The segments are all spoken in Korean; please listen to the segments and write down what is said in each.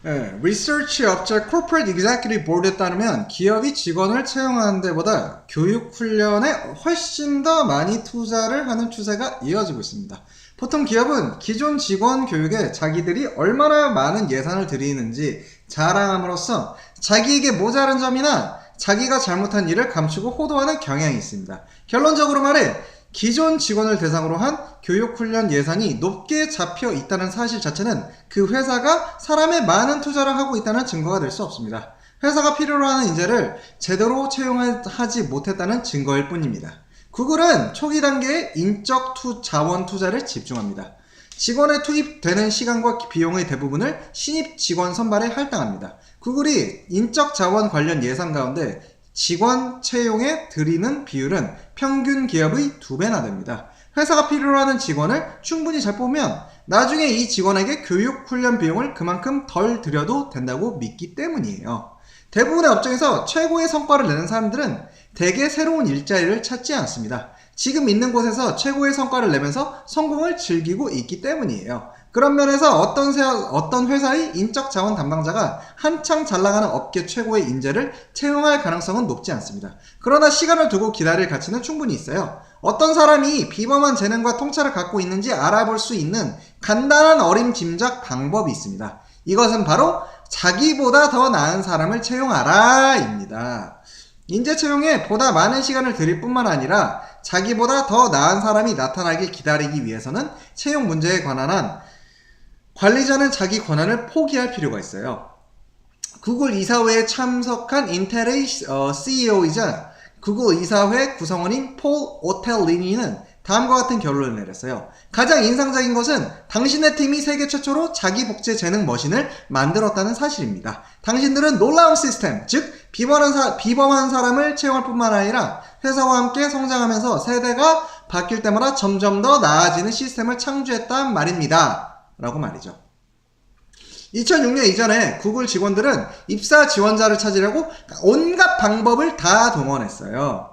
네, 리서치 업체 Corporate Executive Board에 따르면 기업이 직원을 채용하는 데보다 교육 훈련에 훨씬 더 많이 투자를 하는 추세가 이어지고 있습니다. 보통 기업은 기존 직원 교육에 자기들이 얼마나 많은 예산을 들이는지 자랑함으로써 자기에게 모자란 점이나 자기가 잘못한 일을 감추고 호도하는 경향이 있습니다. 결론적으로 말해 기존 직원을 대상으로 한 교육훈련 예산이 높게 잡혀 있다는 사실 자체는 그 회사가 사람에 많은 투자를 하고 있다는 증거가 될 수 없습니다. 회사가 필요로 하는 인재를 제대로 채용하지 못했다는 증거일 뿐입니다. 구글은 초기 단계에 인적 자원 투자를 집중합니다. 직원에 투입되는 시간과 비용의 대부분을 신입 직원 선발에 할당합니다. 구글이 인적 자원 관련 예산 가운데 직원 채용에 들이는 비율은 평균 기업의 2배나 됩니다. 회사가 필요로 하는 직원을 충분히 잘 뽑으면 나중에 이 직원에게 교육 훈련 비용을 그만큼 덜 들여도 된다고 믿기 때문이에요. 대부분의 업종에서 최고의 성과를 내는 사람들은 대개 새로운 일자리를 찾지 않습니다. 지금 있는 곳에서 최고의 성과를 내면서 성공을 즐기고 있기 때문이에요. 그런 면에서 어떤 회사의 인적 자원 담당자가 한창 잘 나가는 업계 최고의 인재를 채용할 가능성은 높지 않습니다. 그러나 시간을 두고 기다릴 가치는 충분히 있어요. 어떤 사람이 비범한 재능과 통찰을 갖고 있는지 알아볼 수 있는 간단한 어림짐작 방법이 있습니다. 이것은 바로 자기보다 더 나은 사람을 채용하라 입니다. 인재 채용에 보다 많은 시간을 들일 뿐만 아니라 자기보다 더 나은 사람이 나타나길 기다리기 위해서는 채용 문제에 관한 한 관리자는 자기 권한을 포기할 필요가 있어요. 구글 이사회에 참석한 인텔의 CEO이자 구글 이사회 구성원인 폴 오텔리니는 다음과 같은 결론을 내렸어요. 가장 인상적인 것은 당신의 팀이 세계 최초로 자기 복제 재능 머신을 만들었다는 사실입니다. 당신들은 놀라운 시스템, 즉 비범한 사람을 채용할 뿐만 아니라 회사와 함께 성장하면서 세대가 바뀔 때마다 점점 더 나아지는 시스템을 창조했단 말입니다. 라고 말이죠. 2006년 이전에 구글 직원들은 입사 지원자를 찾으려고 온갖 방법을 다 동원했어요.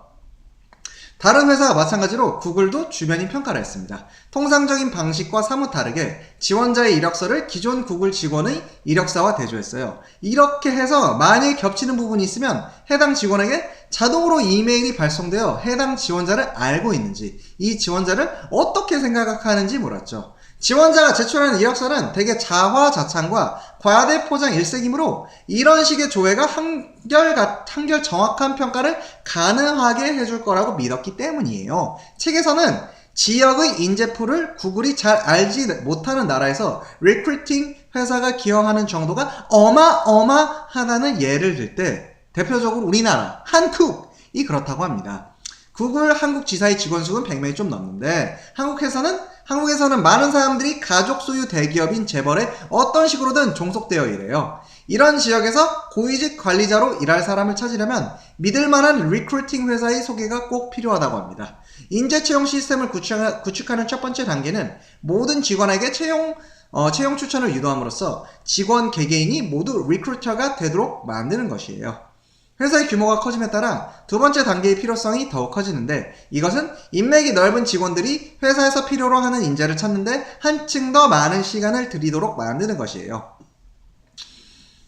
다른 회사와 마찬가지로 구글도 주변인 평가를 했습니다. 통상적인 방식과 사뭇 다르게 지원자의 이력서를 기존 구글 직원의 이력서와 대조했어요. 이렇게 해서 만일 겹치는 부분이 있으면 해당 직원에게 자동으로 이메일이 발송되어 해당 지원자를 알고 있는지, 이 지원자를 어떻게 생각하는지 물었죠. 지원자가 제출하는 이력서는 대개 자화자찬과 과대 포장 일색이므로 이런 식의 조회가 한결 정확한 평가를 가능하게 해줄 거라고 믿었기 때문이에요. 책에서는 지역의 인재풀을 구글이 잘 알지 못하는 나라에서 리크루팅 회사가 기여하는 정도가 어마어마하다는 예를 들 때 대표적으로 우리나라, 한국이 그렇다고 합니다. 구글 한국 지사의 직원 수는 100명이 좀 넘는데 한국에서는 많은 사람들이 가족 소유 대기업인 재벌에 어떤 식으로든 종속되어 일해요. 이런 지역에서 고위직 관리자로 일할 사람을 찾으려면 믿을만한 리크루팅 회사의 소개가 꼭 필요하다고 합니다. 인재 채용 시스템을 구축하는 첫 번째 단계는 모든 직원에게 채용 추천을 유도함으로써 직원 개개인이 모두 리크루터가 되도록 만드는 것이에요. 회사의 규모가 커짐에 따라 두 번째 단계의 필요성이 더욱 커지는데 이것은 인맥이 넓은 직원들이 회사에서 필요로 하는 인재를 찾는데 한층 더 많은 시간을 들이도록 만드는 것이에요.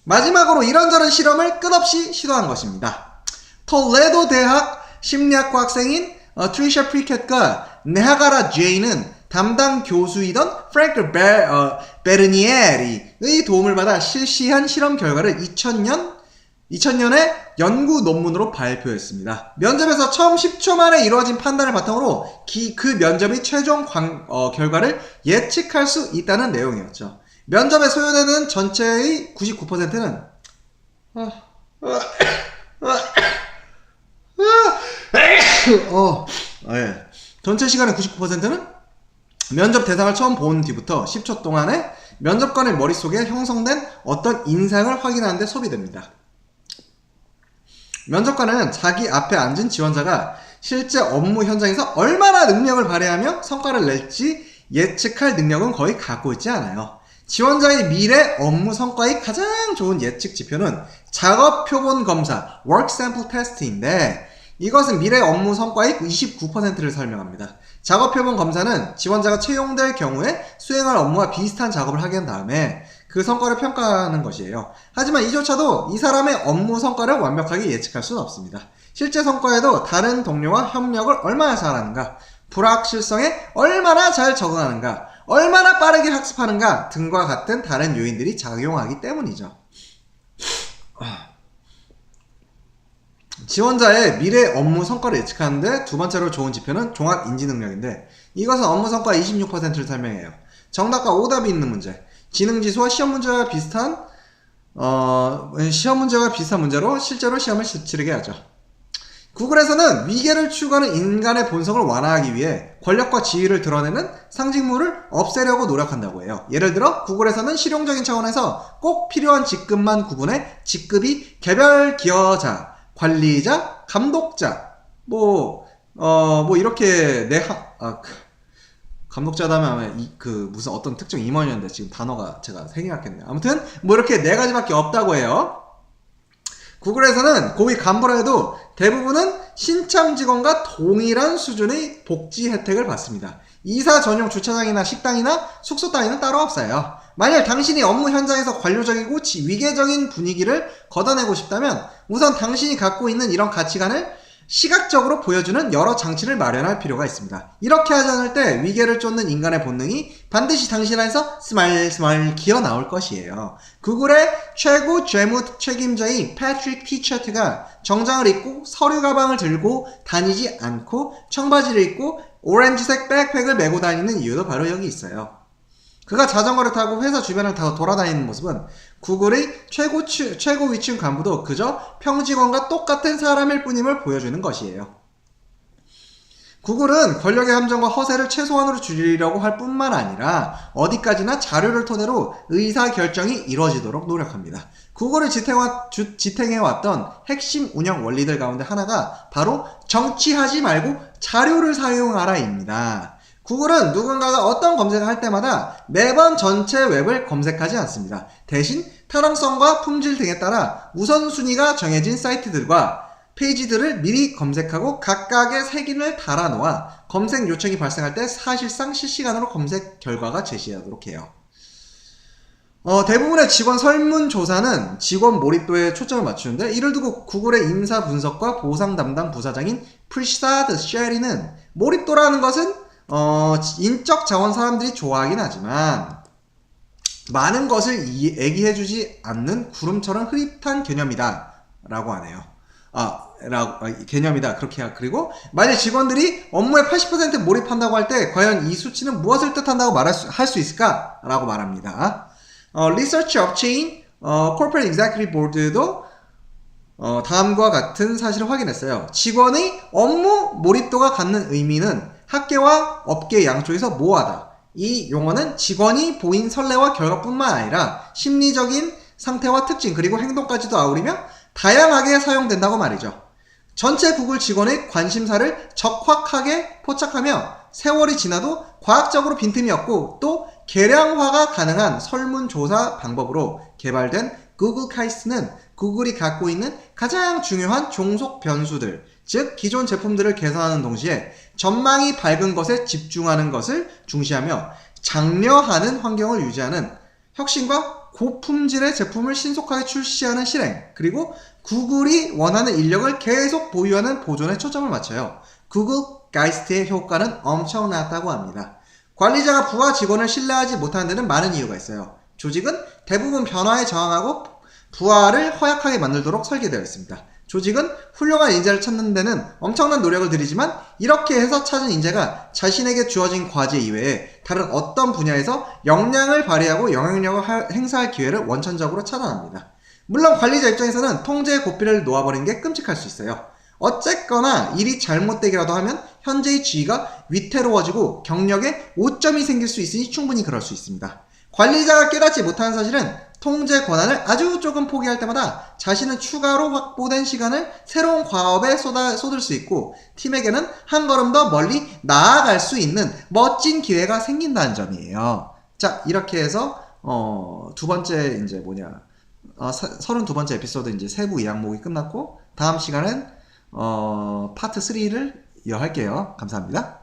마지막으로 이런저런 실험을 끝없이 시도한 것입니다. 톨레도 대학 심리학과 학생인 트리샤 프리켓과 네하가라 제이는 담당 교수이던 프랭크 베르니에리의 도움을 받아 실시한 실험 결과를 2000년에 연구 논문으로 발표했습니다. 면접에서 처음 10초 만에 이루어진 판단을 바탕으로 그 면접의 최종 결과를 예측할 수 있다는 내용이었죠. 면접에 소요되는 전체의 99%는 전체 시간의 99%는 면접 대상을 처음 본 뒤부터 10초 동안에 면접관의 머릿속에 형성된 어떤 인상을 확인하는 데 소비됩니다. 면접관은 자기 앞에 앉은 지원자가 실제 업무 현장에서 얼마나 능력을 발휘하며 성과를 낼지 예측할 능력은 거의 갖고 있지 않아요. 지원자의 미래 업무 성과의 가장 좋은 예측 지표는 작업 표본 검사, work sample test인데 이것은 미래 업무 성과의 29%를 설명합니다. 작업 표본 검사는 지원자가 채용될 경우에 수행할 업무와 비슷한 작업을 하게 한 다음에 그 성과를 평가하는 것이에요. 하지만 이조차도 이 사람의 업무 성과를 완벽하게 예측할 수는 없습니다. 실제 성과에도 다른 동료와 협력을 얼마나 잘하는가, 불확실성에 얼마나 잘 적응하는가, 얼마나 빠르게 학습하는가 등과 같은 다른 요인들이 작용하기 때문이죠. 지원자의 미래 업무 성과를 예측하는데 두 번째로 좋은 지표는 종합 인지 능력인데, 이것은 업무 성과 26%를 설명해요. 정답과 오답이 있는 문제, 지능 지수와 시험 문제와 비슷한 문제로 실제로 시험을 치르게 하죠. 구글에서는 위계를 추구하는 인간의 본성을 완화하기 위해 권력과 지위를 드러내는 상징물을 없애려고 노력한다고 해요. 예를 들어 구글에서는 실용적인 차원에서 꼭 필요한 직급만 구분해 직급이 개별 기여자, 관리자, 감독자, 이렇게 감독자다면 무슨 어떤 특정 임원이었는데 지금 단어가 제가 생각했네요. 아무튼 이렇게 네 가지밖에 없다고 해요. 구글에서는 고위 간부라 해도 대부분은 신참 직원과 동일한 수준의 복지 혜택을 받습니다. 이사 전용 주차장이나 식당이나 숙소 따위는 따로 없어요. 만약 당신이 업무 현장에서 관료적이고 위계적인 분위기를 걷어내고 싶다면 우선 당신이 갖고 있는 이런 가치관을 시각적으로 보여주는 여러 장치를 마련할 필요가 있습니다. 이렇게 하지 않을 때 위계를 쫓는 인간의 본능이 반드시 당신 안에서 스마일 기어 나올 것이에요. 구글의 최고 재무 책임자인 패트릭 피처트가 정장을 입고 서류 가방을 들고 다니지 않고 청바지를 입고 오렌지색 백팩을 메고 다니는 이유도 바로 여기 있어요. 그가 자전거를 타고 회사 주변을 돌아다니는 모습은 구글의 최고 위층 간부도 그저 평직원과 똑같은 사람일 뿐임을 보여주는 것이에요. 구글은 권력의 함정과 허세를 최소한으로 줄이려고 할 뿐만 아니라 어디까지나 자료를 토대로 의사결정이 이루어지도록 노력합니다. 구글을 지탱해왔던 핵심 운영 원리들 가운데 하나가 바로 정치하지 말고 자료를 사용하라입니다. 구글은 누군가가 어떤 검색을 할 때마다 매번 전체 웹을 검색하지 않습니다. 대신 타당성과 품질 등에 따라 우선순위가 정해진 사이트들과 페이지들을 미리 검색하고 각각의 색인을 달아놓아 검색 요청이 발생할 때 사실상 실시간으로 검색 결과가 제시하도록 해요. 대부분의 직원 설문조사는 직원 몰입도에 초점을 맞추는데, 이를 두고 구글의 임사 분석과 보상 담당 부사장인 프리사드 쉐리는 몰입도라는 것은 인적 자원 사람들이 좋아하긴 하지만 많은 것을 얘기해주지 않는 구름처럼 흐릿한 개념이다 라고 하네요. 개념이다 그렇게. 그리고 만약 직원들이 업무에 80% 몰입한다고 할 때 과연 이 수치는 무엇을 뜻한다고 할 수 있을까? 라고 말합니다. 리서치 업체인 Corporate Executive Board도 다음과 같은 사실을 확인했어요. 직원의 업무 몰입도가 갖는 의미는 학계와 업계 양쪽에서 모호하다. 이 용어는 직원이 보인 선례와 결과뿐만 아니라 심리적인 상태와 특징 그리고 행동까지도 아우리며 다양하게 사용된다고 말이죠. 전체 구글 직원의 관심사를 적확하게 포착하며 세월이 지나도 과학적으로 빈틈이 없고 또 계량화가 가능한 설문조사 방법으로 개발된 구글 카이스트는 구글이 갖고 있는 가장 중요한 종속 변수들, 즉 기존 제품들을 개선하는 동시에 전망이 밝은 것에 집중하는 것을 중시하며 장려하는 환경을 유지하는 혁신과 고품질의 제품을 신속하게 출시하는 실행, 그리고 구글이 원하는 인력을 계속 보유하는 보존에 초점을 맞춰요. 구글 가이스트의 효과는 엄청났다고 합니다. 관리자가 부하 직원을 신뢰하지 못하는 데는 많은 이유가 있어요. 조직은 대부분 변화에 저항하고 부하를 허약하게 만들도록 설계되어 있습니다. 조직은 훌륭한 인재를 찾는 데는 엄청난 노력을 들이지만 이렇게 해서 찾은 인재가 자신에게 주어진 과제 이외에 다른 어떤 분야에서 역량을 발휘하고 영향력을 행사할 기회를 원천적으로 차단합니다. 물론 관리자 입장에서는 통제의 고삐를 놓아버리는 게 끔찍할 수 있어요. 어쨌거나 일이 잘못되기라도 하면 현재의 지위가 위태로워지고 경력에 오점이 생길 수 있으니 충분히 그럴 수 있습니다. 관리자가 깨닫지 못하는 사실은 통제 권한을 아주 조금 포기할 때마다 자신은 추가로 확보된 시간을 새로운 과업에 쏟을 수 있고 팀에게는 한 걸음 더 멀리 나아갈 수 있는 멋진 기회가 생긴다는 점이에요. 자, 이렇게 해서 두 번째 이제 32번째 에피소드 이제 세부 2항목이 끝났고, 다음 시간은 파트 3를 이어할게요. 감사합니다.